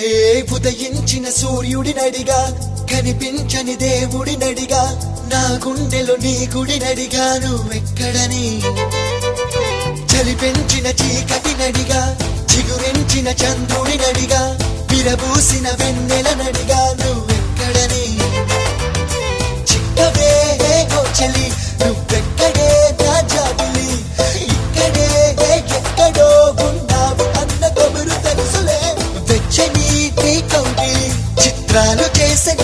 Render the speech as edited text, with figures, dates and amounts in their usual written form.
ఉదయించిన సూర్యుడినడిగా కనిపించని దేవుడినడిగా నా గుండెలో నీ గుడినడిగా నువ్వెక్కడని చలి పెంచిన చీకటినడిగా చిగురించిన చంద్రుడినడిగా విరబూసిన వెన్నెలనడిగా నువ్వెక్కడని చిక్కవే ఓ చలి నువ్వెక్కడే నా జాబిలి ఇక్కడే ఎక్కడో ఉన్నావు అన్న కబురు తెలుసులే వెచ్చని నీ కౌగిలి చిత్రాలు చేసే